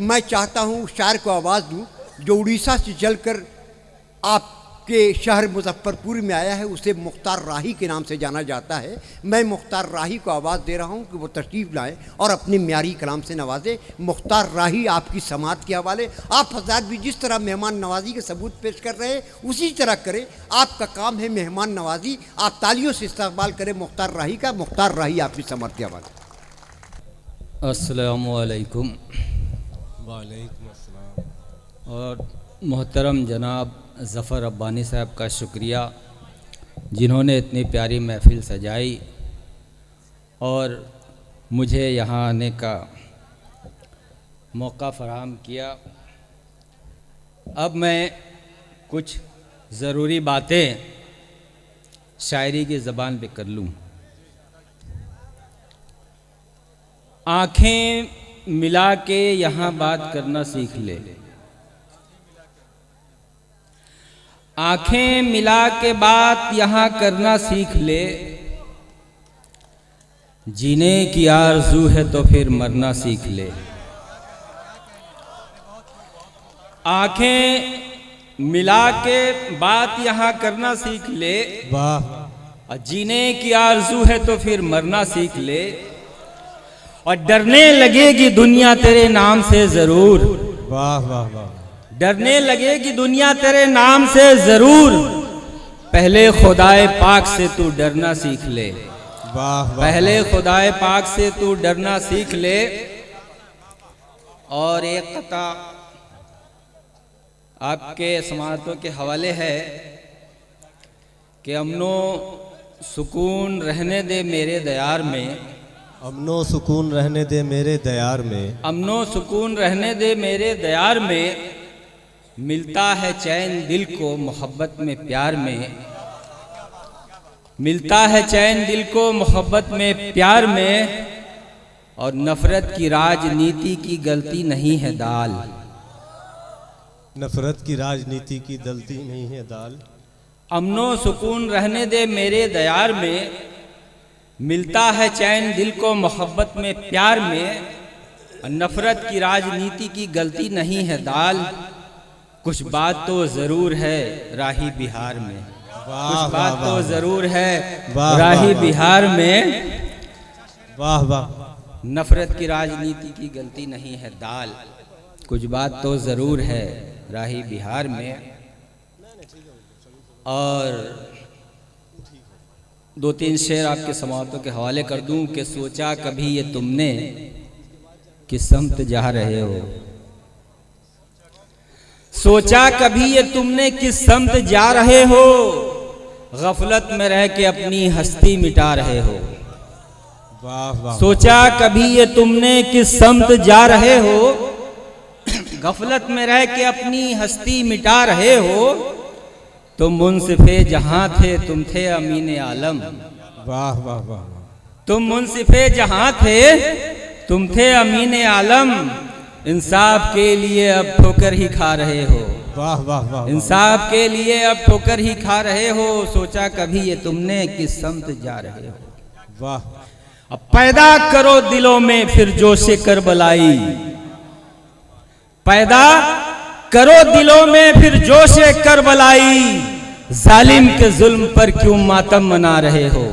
मैं चाहता हूँ शायर को आवाज़ दूँ जो उड़ीसा से चलकर आपके शहर मुजफ्फरपुर में आया है, उसे मुख्तार राही के नाम से जाना जाता है। मैं मुख्तार राही को आवाज़ दे रहा हूँ कि वो तशरीफ़ लाएँ और अपने म्यारी कलाम से नवाजें। मुख्तार राही आपकी समात के हवाले। आप हज़रात भी जिस तरह मेहमान नवाजी के सबूत पेश कर रहे हैं उसी तरह करें, आपका काम है मेहमान नवाजी। आप तालियों से इस्तकबाल करें मुख्तार राही का। मुख्तार राही आपकी समात के हवाले। अस्सलामु अलैकुम। वालेकुम अस्सलाम। और मोहतरम जनाब ज़फ़र रब्बानी साहब का शुक्रिया जिन्होंने इतनी प्यारी महफ़िल सजाई और मुझे यहाँ आने का मौका फ़राहम किया। अब मैं कुछ ज़रूरी बातें शायरी की ज़बान पे कर लूँ। आँखें मिला के यहाँ बात करना सीख ले, आँखें मिला के बात यहाँ करना सीख ले, जीने की आरज़ू है तो फिर मरना सीख ले। आँखें मिला के बात यहाँ करना सीख ले, वाह। जीने की आरज़ू है तो फिर मरना सीख ले। और डरने लगेगी दुनिया तेरे नाम से ज़रूर, वाह वाह वाह। डरने लगेगी दुनिया तेरे नाम से ज़रूर, पहले खुदाए पाक से तू डरना सीख ले। वाह वाह। पहले खुदाए पाक से तू डरना सीख ले। और एक कता आपके समातों के हवाले है कि अमनो सुकून रहने दे मेरे दयार में, अमनो सुकून रहने दे मेरे दयार में, अमनो सुकून रहने दे मेरे दयार में, मिलता है चैन दिल को मोहब्बत में प्यार में, मिलता है चैन दिल को मोहब्बत में प्यार में। और नफरत की राजनीति की गलती नहीं है दाल, नफरत की राजनीति की गलती नहीं है दाल। अमनो सुकून रहने दे मेरे दयार में, मिलता है चैन दिल को मोहब्बत में प्यार में। और नफरत की राजनीति की गलती नहीं है दाल, कुछ बात तो ज़रूर है राही बिहार में, कुछ बात तो ज़रूर है राही बिहार में। वाह वाह। नफरत की राजनीति की गलती नहीं है दाल, कुछ बात तो ज़रूर है राही बिहार में। और दो तीन शेर आपके समातों के हवाले कर दूं कि सोचा कभी ये तुमने किस समत जा रहे हो, सोचा कभी ये तुमने किस समत जा रहे हो, गफलत में रह के अपनी हस्ती मिटा रहे हो। वाह वाह। सोचा कभी ये तुमने किस समत जा रहे हो, गफलत में रह के अपनी हस्ती मिटा रहे हो। तुम मुंसिफे जहां थे तुम थे अमीन आलम, वाह वाह वाह। तुम मुंसिफे जहां थे तुम थे अमीन आलम, इंसाफ के लिए अब ठोकर ही खा रहे हो, वाह वाह वाह। इंसाफ के लिए अब ठोकर ही खा रहे हो। सोचा कभी ये तुमने किस समत जा रहे हो। वाह। अब पैदा करो दिलों में फिर जोशे करबलाई, पैदा करो दिलों में फिर जोशे करबलाई, जालिम के जुल्म पर क्यों मातम मना रहे हो,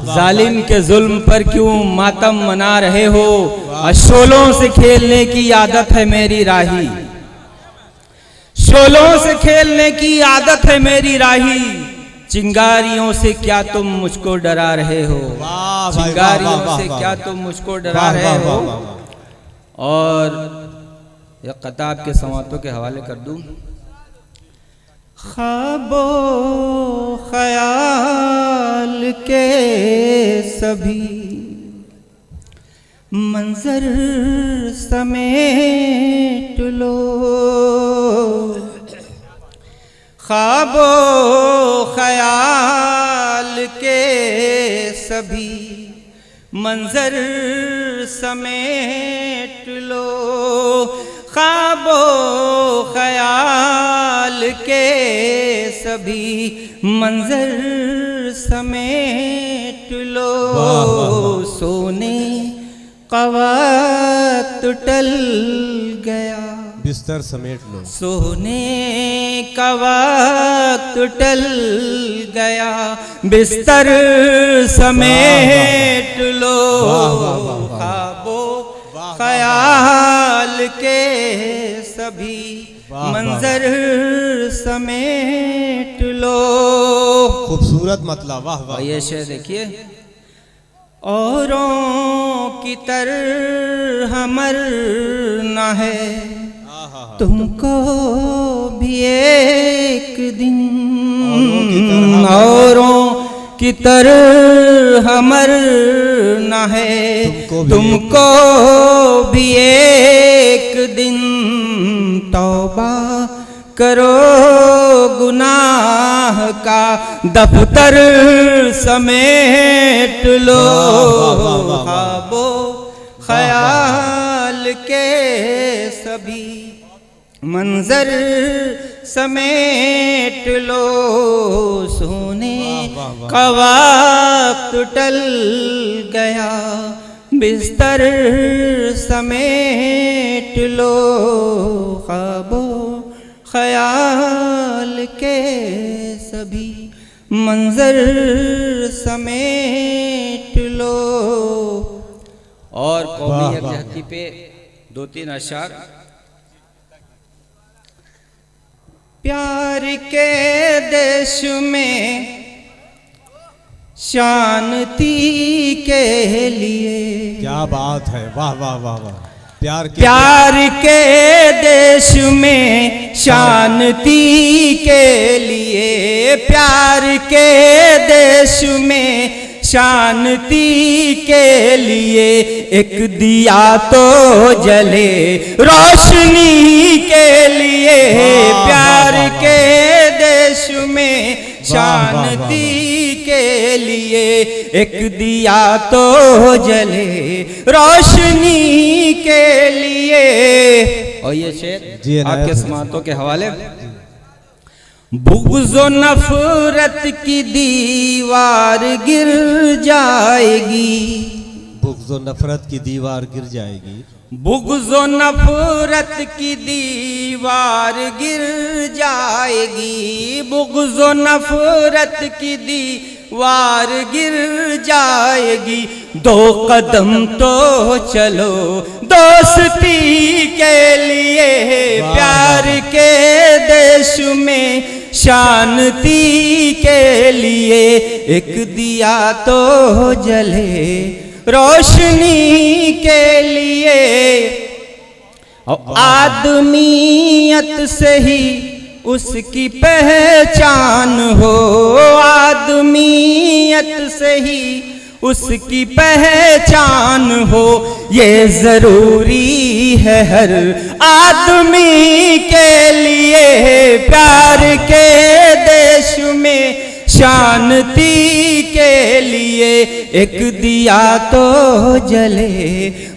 जालिम के जुल्म पर क्यों मातम मना रहे हो। शोलों से खेलने की आदत है मेरी राही, शोलों से खेलने की आदत है मेरी राही, चिंगारियों से क्या तुम मुझको डरा रहे हो, चिंगारियों से क्या तुम मुझको डरा रहे हो। और यह कता आपके समातों के हवाले कर दूं। ख्वाबो ख्याल के सभी मंजर समेट लो, ख्वाबो ख्याल के सभी मंजर समेट लो, ख्वाबो ख्याल के सभी मंजर समेट लो। सोने का वक्त टल गया, बिस्तर समेट लो। सोने का वक्त टल गया, बिस्तर समेट लो। ख्वाबो ख्याल के सभी मंजर समेट लो। खूबसूरत मतलब, वाह वाह। ये शेर देखिए, औरों की तरह मरना है, तुमको भी एक दिन औरों की तरह मरना है, तुमको भी एक दिन। तौबा करो गुनाह का दफ्तर समेट लो। ख्वाबो ख्याल के सभी मंजर समेट लो। सोने का वक्त टल गया, बिस्तर समेट लो। ख्वाबो ख्याल के सभी मंजर समेट लो। और कौमी यकजहती पे 2-3 अशार। प्यार के देश में शांति के लिए, क्या बात है, वाह वाह वाह वाह। प्यार के देश में शांति के लिए, प्यार के देश में शांति के लिए, एक दिया तो जले रोशनी के लिए। प्यार के देश में शांति के लिए, एक दिया तो जले रोशनी के लिए। और ये शेर आपके समातों के हवाले। बुग़्ज़ो नफ़रत की दीवार गिर जाएगी, बुग़्ज़ो नफ़रत की दीवार गिर जाएगी, बुग़्ज़ो नफ़रत की दीवार गिर जाएगी, बुग़्ज़ो नफ़रत की दीवार गिर जाएगी। 2 कदम तो चलो दोस्ती के लिए। प्यार के देश में शांति के लिए, एक दिया तो जले रोशनी के लिए। आदमियत से ही उसकी पहचान हो, आदमियत से ही उसकी पहचान हो, ये जरूरी है हर आदमी के लिए। प्यार के देश में शांति के लिए, एक दिया तो जले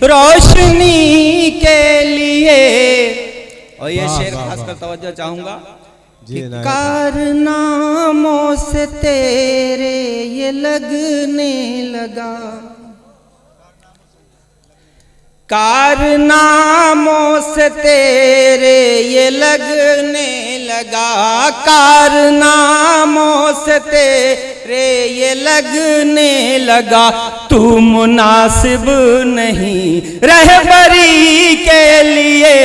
रोशनी के लिए। और ये शेर खास कर तवज्जो चाहूंगा कि कारनामों से तेरे ये लगने लगा, कारनामों से तेरे ये लगने लगा, कारनामों से तेरे ये लगने लगा। तू मुनासिब नहीं रहबरी के लिए,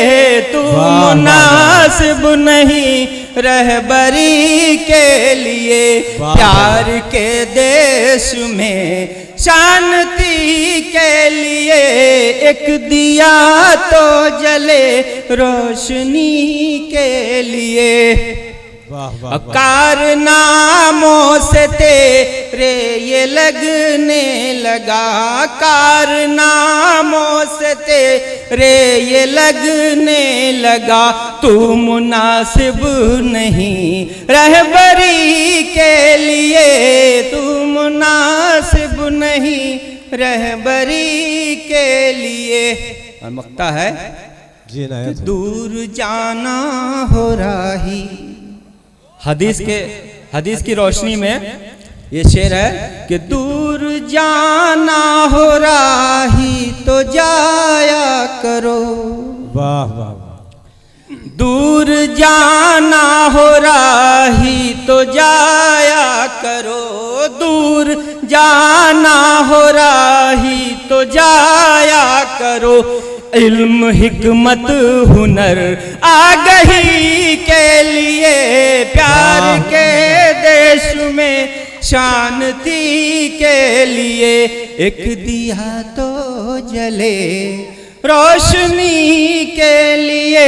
तू मुनासिब नहीं रहबरी के लिए। प्यार के देश में शांति के लिए, एक दिया तो जले रोशनी के लिए। कारनामों से तेरे ये लगने लगा, कारनामों से तेरे ये लगने लगा। तू मुनासिब नहीं रहबरी के लिए, तू मुनासिब नहीं रहबरी के लिए। और मक्ता है कि दूर जाना हो राही। हदीस की रोशनी में ये शेर है कि दूर जाना हो राही तो जाया करो, वाह वाह वाह। दूर जाना हो राही तो जाया करो, दूर जाना हो राही तो जाया करो। इल्म हिकमत हुनर आगही के लिए, प्यार के देश में शांति के लिए, एक दिया तो जले रोशनी के लिए।